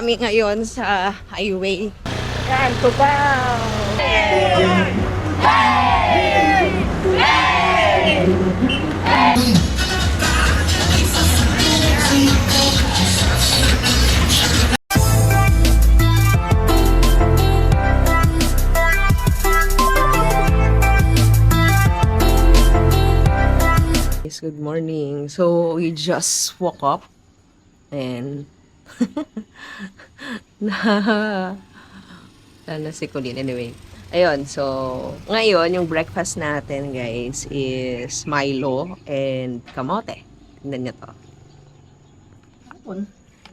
Kami ngayon sa highway. Yan, Cubao! Good morning. So, we just woke up and na si Colleen. Anyway, ayun. So, ngayon, yung breakfast natin, guys, is Milo and kamote. Tingnan nyo to.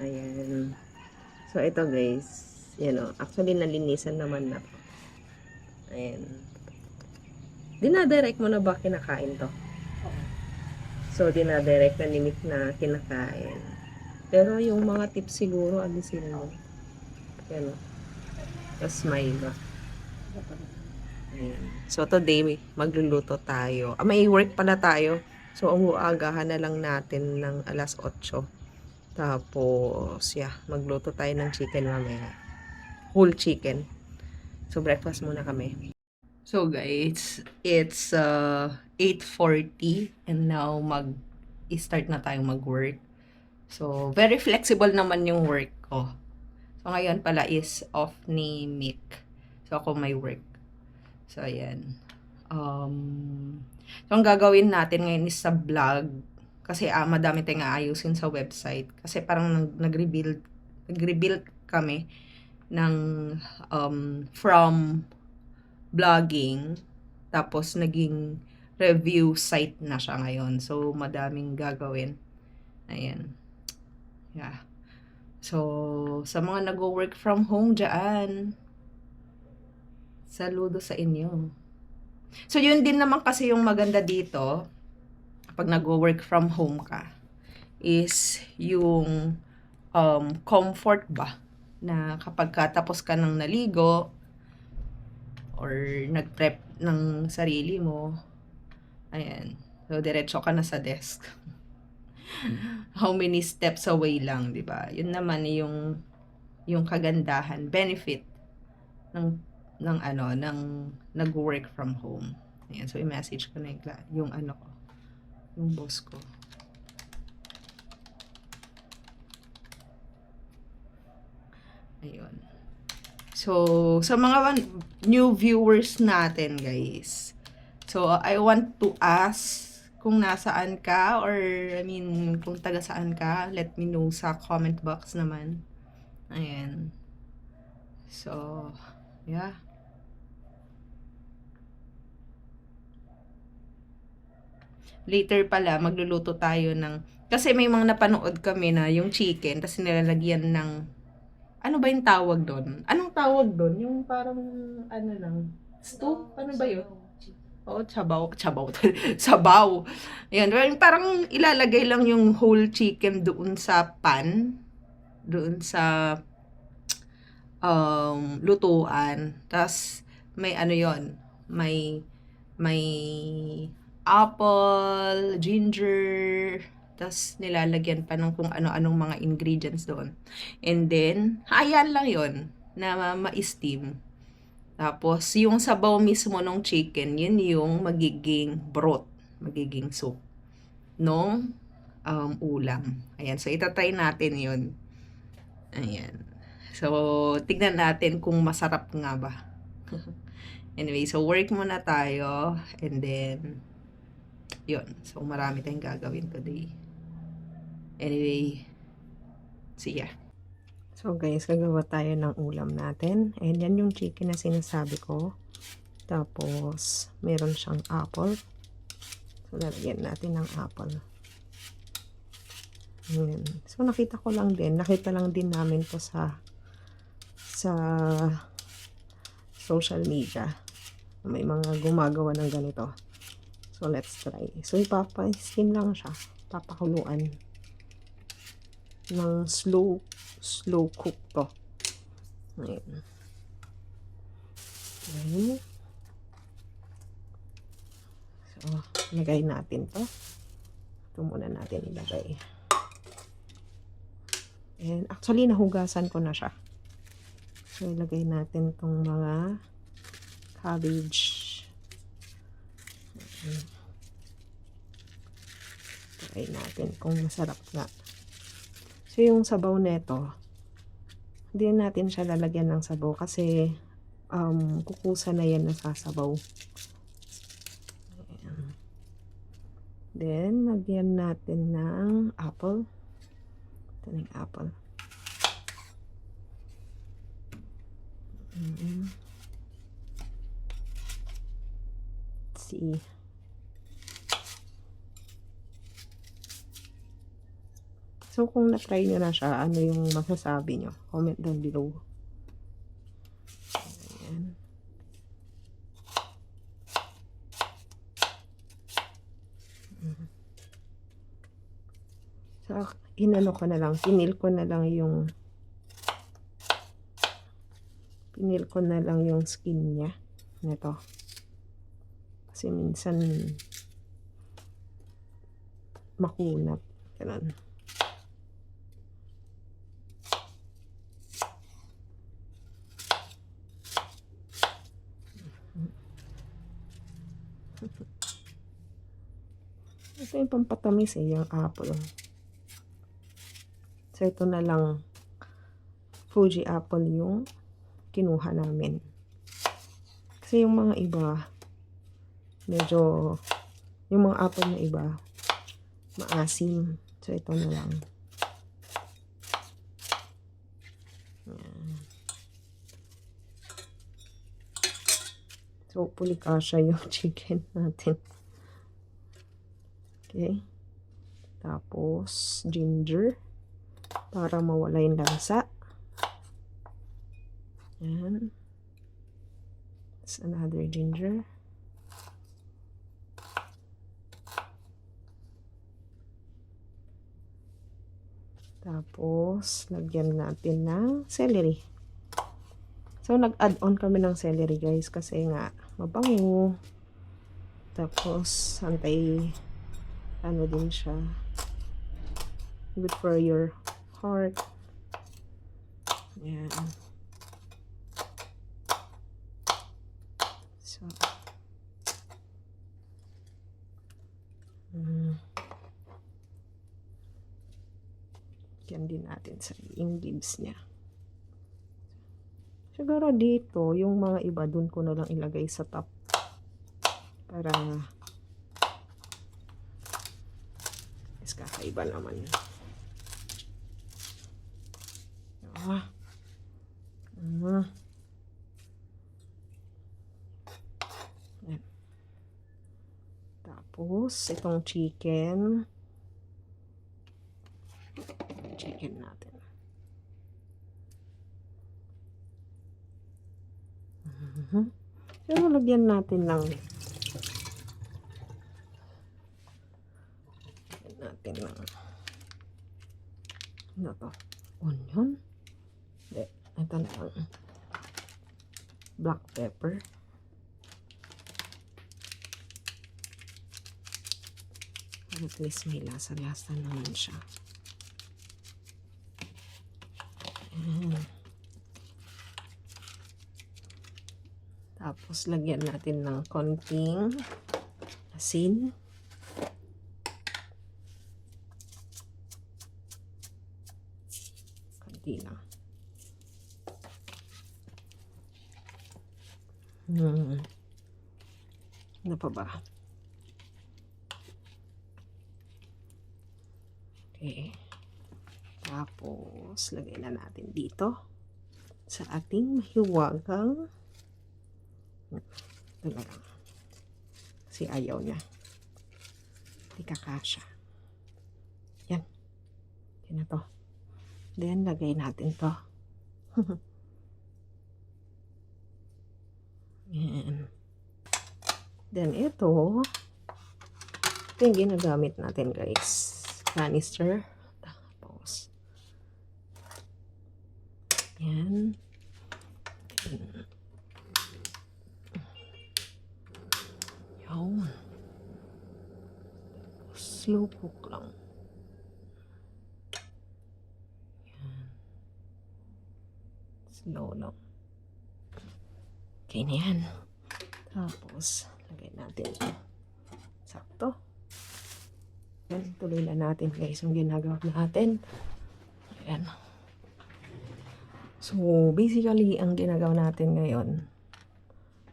Ayan. So, ito, guys. Actually, nalinisan naman na to. Ayan. Dinadirect mo na ba kinakain to? So, dinadirect na limit na kinakain. Pero yung mga tips siguro, alisin mo. Yan o. Tapos Milo. Ayan. So, today, magluluto tayo. May work pala tayo. So, ang uagahan na lang natin ng alas 8. Tapos, magluto tayo ng chicken mamaya. Whole chicken. So, breakfast muna kami. So, guys, it's 8:40 and now mag-start na tayong mag-work. So, very flexible naman yung work ko. So, ngayon pala is off ni Mick. So, ako may work. So, ayan. So, ang gagawin natin ngayon is sa vlog. Kasi madami tayong aayusin sa website. Kasi parang nag-rebuild kami ng from vlogging. Tapos, naging review site na siya ngayon. So, madaming gagawin. Ayan. Yeah. So, sa mga nag-work from home dyan, saludo sa inyo. So, yun din naman kasi yung maganda dito, pag nag-work from home ka, is yung comfort ba, na kapag katapos ka ng naligo, or nag-prep ng sarili mo, ayan, so diretso ka na sa desk. How many steps away lang, di ba? Yun naman yung kagandahan, benefit ng nag-work from home. Ayan, so i-message ko na yung yung boss ko. Ayun. So, sa mga new viewers natin, guys. So, I want to ask kung nasaan ka or, kung taga saan ka, let me know sa comment box naman. Ayan. So, yeah. Later pala, magluluto tayo kasi may mga napanood kami na yung chicken, tapos nilalagyan ng, ano ba yung tawag doon? Anong tawag doon? Yung parang, lang, stew? Ano ba yun? Oo, sabaw. Sabaw. Ayan, parang ilalagay lang yung whole chicken doon sa pan. Doon sa lutuan. Tapos, may may apple, ginger, tapos nilalagyan pa ng kung ano-anong mga ingredients doon. And then, ayan lang yon na ma-steam. Tapos, yung sabaw mismo ng chicken, yun yung magiging broth, magiging soup nung ulam. Ayan, so itatry natin yun. Ayan. So, tignan natin kung masarap nga ba. Anyway, so work muna tayo. And then, yun. So, marami tayong gagawin today. Anyway, see ya. So guys, gagawa tayo ng ulam natin. And yan yung chicken na sinasabi ko. Tapos, meron siyang apple. So, lalagyan natin ng apple. Ayan. So, nakita lang din namin to sa social media. May mga gumagawa ng ganito. So, let's try. So, ipapa-steam lang siya. Papakuluan. Ng slow cook to. Ayan. Okay. So, lagay natin to. Ito muna natin ilagay. And actually, nahugasan ko na siya. So, ilagay natin tong mga cabbage. Try natin kung masarap nga. So, yung sabaw neto, hindi natin siya lalagyan ng sabaw kasi kukusa na yan na sasabaw. Ayan. Then, lagyan natin ng apple. Ito na yung apple. Let's see. So, kung na-try nyo na siya, ano yung masasabi nyo? Comment down below. Ayan. So, inano ko na lang, pinil ko na lang yung skin niya. Nito. Kasi minsan makunat. Ganun. Ito yung pampatamis yung apple. So, ito na lang Fuji apple yung kinuha namin. Kasi yung mga iba, medyo, yung mga apple na iba, maasim. So, ito na lang. Ayan. So, hopefully kasha yung chicken natin. Okay. Tapos, ginger. Para mawala yung lansa. Ayan. That's another ginger. Tapos, lagyan natin ng celery. So, nag-add on kami ng celery guys kasi nga mabango. Tapos, ano din siya. Good for your heart. Ayan. So, yan din natin sa yung leaves niya. Siguro dito, yung mga iba, dun ko na lang ilagay sa top. Para is kakaiba naman. Yan. Tapos, itong chicken natin. Pero lagyan natin ng ano to? Onion? Ito na lang. Black pepper. At least may lasa-lasa naman siya. Tapos, lagyan natin ng konting asin. Konti lang. Ano pa ba? Okay. Tapos, lagay na natin dito sa ating mahiwagang ito na lang. Kasi ayaw niya. Hindi kakasya. Yan. Yan na to. Then, lagay natin to. Yan. Then, ito yung ginagamit natin guys. Canister. Tapos, yan. Yan. Slow cook lang. Yan. Slow lang. Okay na yan. Tapos, lagay natin ito. Sakto. Yan, tuloy na natin guys yung ginagawa natin. Ayan. So, basically, ang ginagawa natin ngayon,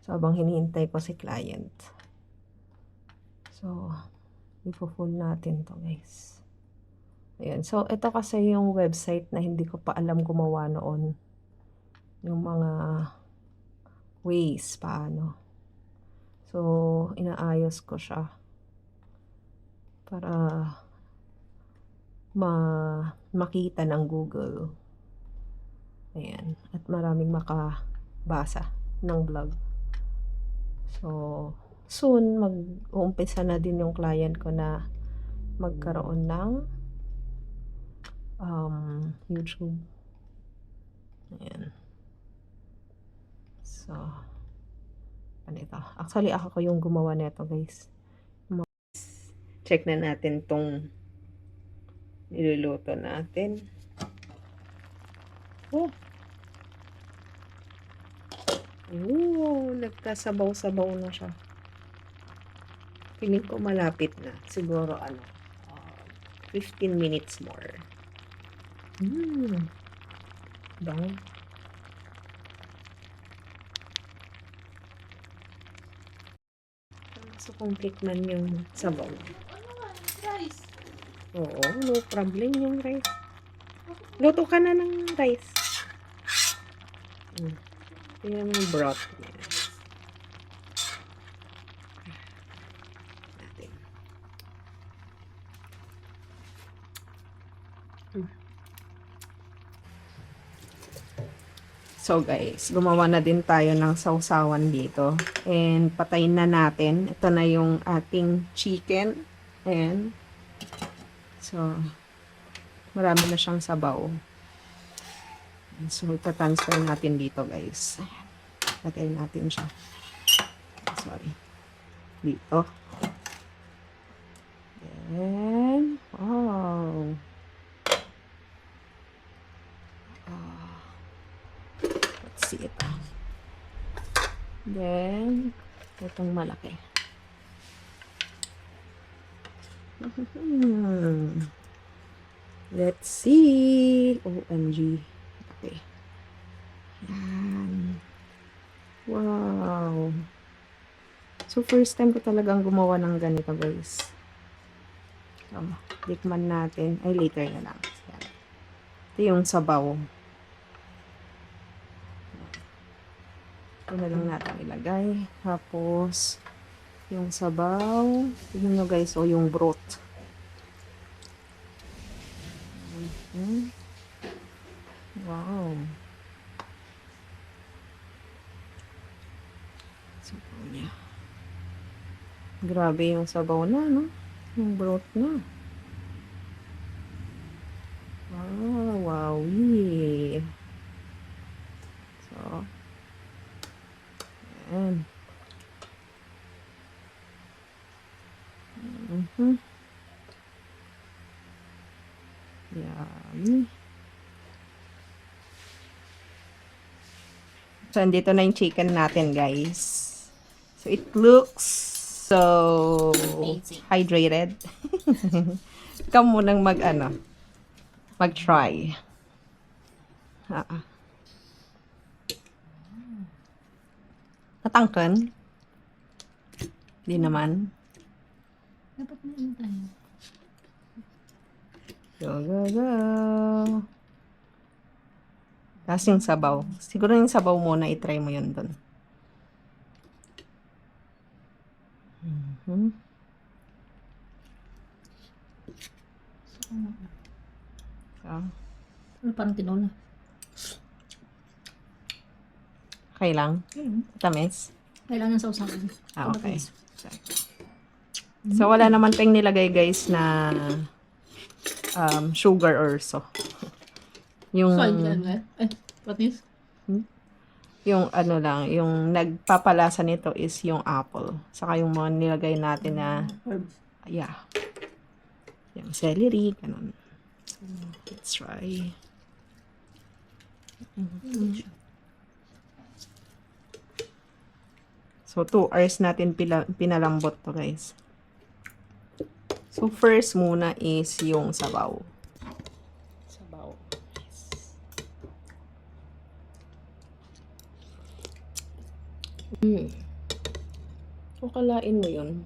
so, habang hinihintay ko si client. So, ipo-full natin to guys. Ayan. So, ito kasi yung website na hindi ko pa alam gumawa noon. Yung mga ways, paano. So, inaayos ko siya para makita ng Google. Ayan. At maraming makabasa ng blog. So, soon, mag-uumpisa na din yung client ko na magkaroon ng YouTube. Ayan. So, ano ito? Actually, ako yung gumawa nito, guys. Check na natin tong niluluto natin. Oh! Oh, nagkasabaw-sabaw na siya. Piling ko malapit na. Siguro, 15 minutes more. Bango. So, complete man yung sabaw. Rice. Oo, no problem yung rice. Luto ka na ng rice. Tingnan mo yung broth niya. Natin. So guys, gumawa na din tayo ng sausawan dito. And patayin na natin. Ito na yung ating chicken. Ayan. So, marami na siyang sabaw. So, itatransfer natin dito guys. Lagay natin siya. Sorry. Dito. Then, wow. Let's see ito. Then, itong malaki. Let's see. OMG. Okay. Yan. Wow. So, first time ko talagang gumawa ng ganito, guys. So, tikman natin. Ay, later na lang. Yan. Ito yung sabaw. Ito na lang natin ilagay. Tapos, yung sabaw. Tignan nyo guys, o yung broth. Wow. Sabaw niya. Grabe yung sabaw na, no? Yung broth na. Wow, wowie. So, ayan. Yummy. So, andito na yung chicken natin, guys. So, it looks so amazing. Hydrated. Ikaw munang mag-try. Natangkan? Hindi naman. Dapat na ano tayo. Go. Tapos yung sabaw. Siguro yung sabaw muna, itry mo yun dun. So, Ano parang tinola. okay lang. Tamis. Kailangan ng sausawan. Okay. So, wala naman tayong nilagay guys na sugar or so. Yung What is? yung ano lang, yung nagpapalasa nito is yung apple. Saka yung mga nilagay natin na Herbs. yeah. Yung celery, ganun. Let's try. Hindi siya. So, 2 hours natin pinalambot to, guys. So, first muna is yung sabaw. Sabaw. So, kalain mo yun.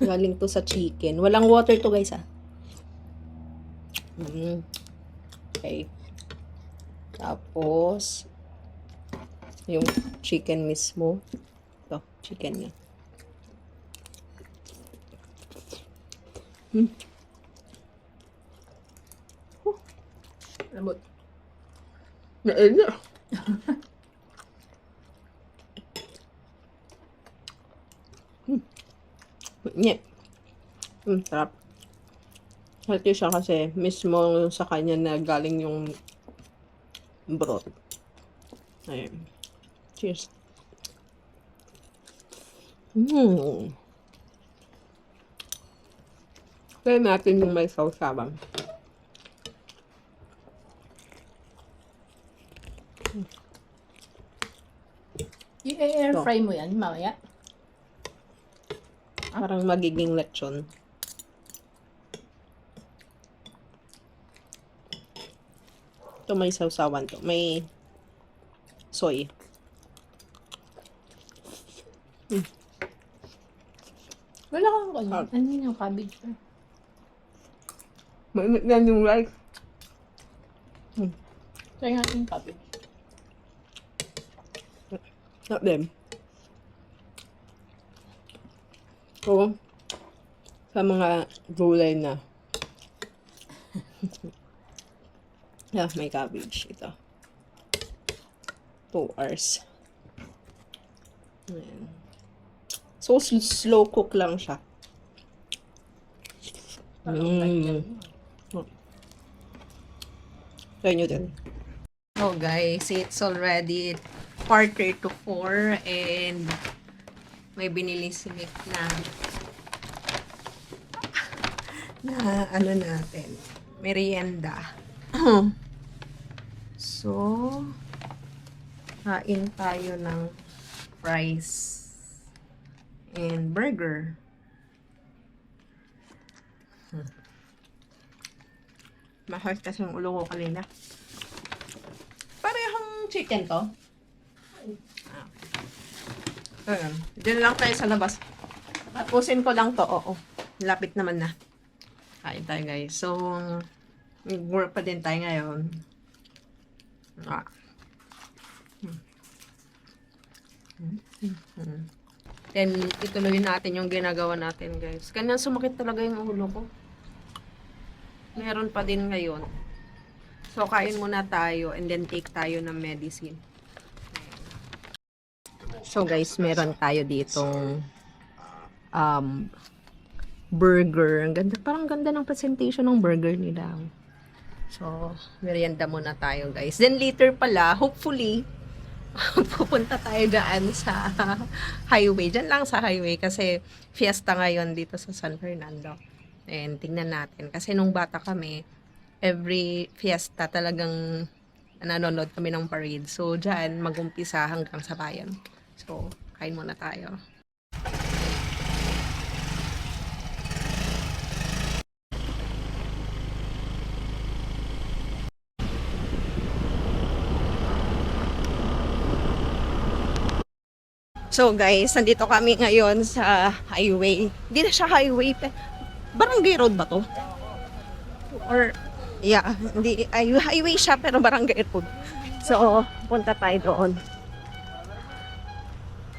Galing to sa chicken. Walang water to, guys, ah. Okay. Tapos, yung chicken mismo. Ito, chicken niya. Lambot. Naina. Nye. Sarap. Healthy siya kasi mismo sa kanya na galing yung broth. Ayan. Cheers. Try natin yung may sausawan. I-air fry mo yan, mamaya. Parang magiging lechon. Ito may sausawan to. May soy. Wala kang ano. Ano yun yung cabbage? Mainit yan yung rice. Try nga yung cabbage. Not them. So, sa mga gulay na. Yeah, may cabbage. Ito. 2 hours. Ayan. So, slow cook lang siya. Try nyo din. Oh guys, it's already 3:45 and may binili si Nick na ano natin, merienda. So, kain tayo ng fries and burger. Mahal kasi yung ulo ko kanina. Parehong chicken to. Ayan. Diyan lang tayo sa labas. Tapusin ko lang to. Oo. Lapit naman na. Kain tayo, guys. So, work pa din tayo ngayon. Then, ituloy natin yung ginagawa natin, guys. Kanya sumakit talaga yung ulo ko. Meron pa din ngayon. So, kain muna tayo and then take tayo ng medicine. So, guys, meron tayo ditong burger. Ang ganda, parang ganda ng presentation ng burger nila. So, merienda muna tayo, guys. Then, later pala, hopefully, pupunta tayo daan sa highway. Diyan lang sa highway kasi fiesta ngayon dito sa San Fernando. And tingnan natin. Kasi nung bata kami, every fiesta talagang nanonood kami ng parade. So, dyan mag-umpisa hanggang sa bayan. So, kain muna tayo. So guys, nandito kami ngayon sa highway. Hindi na siya highway. Barangay road ba to? Or, yeah, hindi, highway siya pero barangay road. So, punta tayo doon.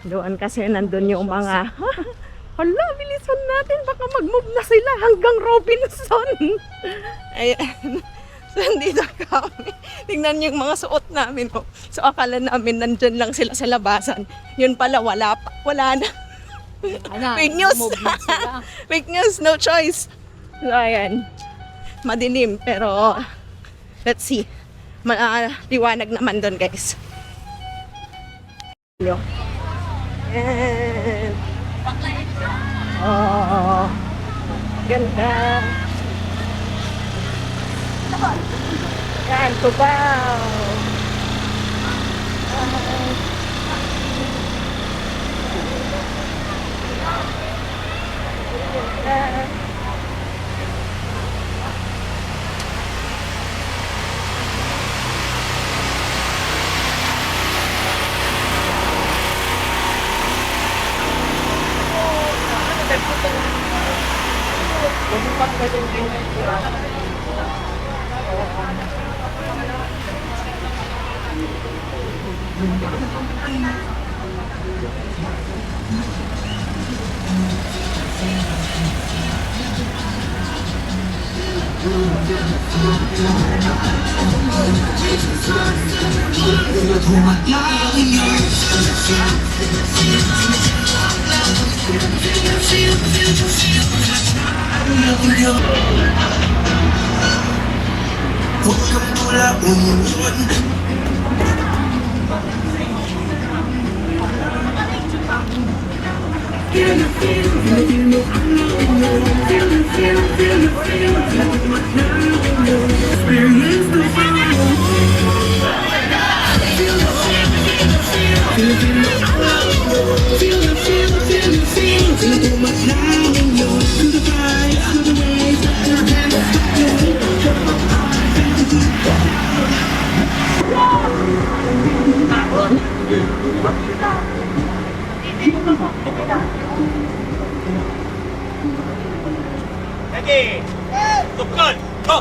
Doon kasi nandun yung mga, hala, bilisan natin, baka mag-move na sila hanggang Robinson. Ayan. So, nandito kami. Tingnan yung mga suot namin. Oh. So, akala namin nandyan lang sila sa labasan. Yun pala, wala pa. Wala na. Fake news. Fake news, no choice. So, ayan. Madilim, pero let's see. Liwanag naman doon, guys. Ayan. Oh, ganda. Yan, Cubao. Huwag kang tula umunod. Ready? Tukul! Go!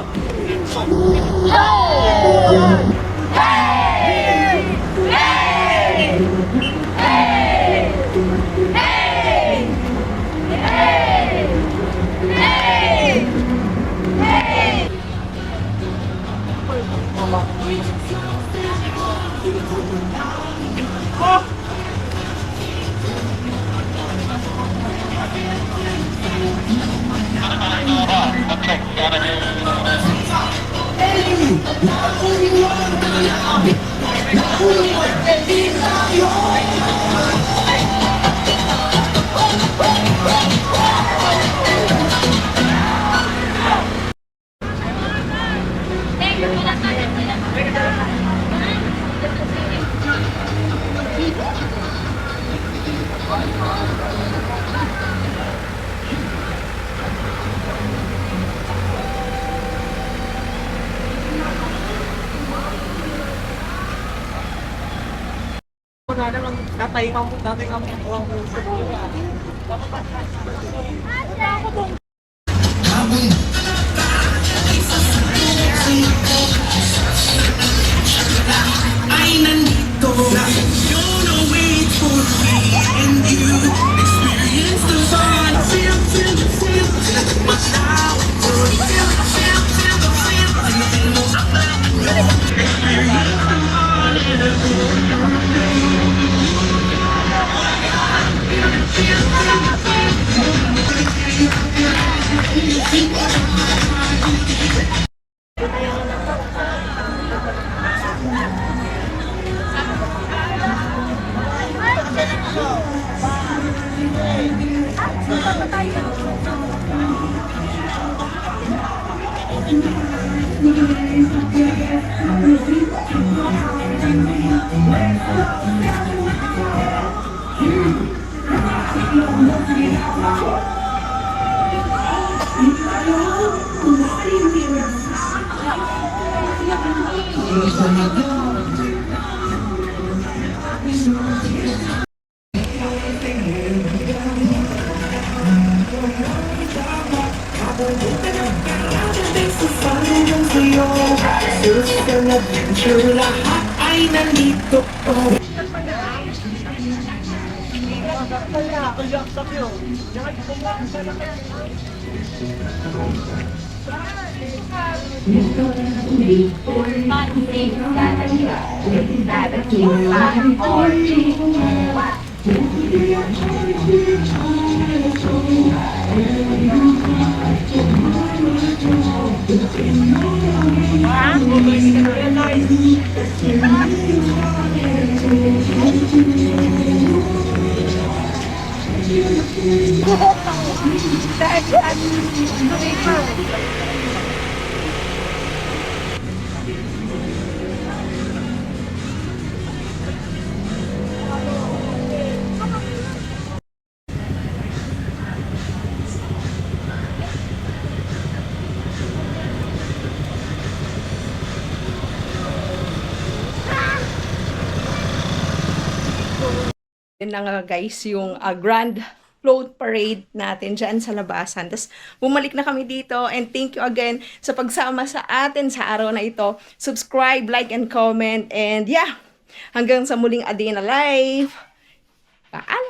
Ay nandito na. You're no wait for me and you experience the fun. Feel, feel, feel, feel my power. Feel, feel, feel, feel the feel. Experience the adventure, lahat ay nandito. Yun na nga guys, yung Grand float parade natin dyan sa labasan. Tapos, bumalik na kami dito. And thank you again sa pagsama sa atin sa araw na ito. Subscribe, like, and comment. And yeah, hanggang sa muling A Day in a Life. Paalam!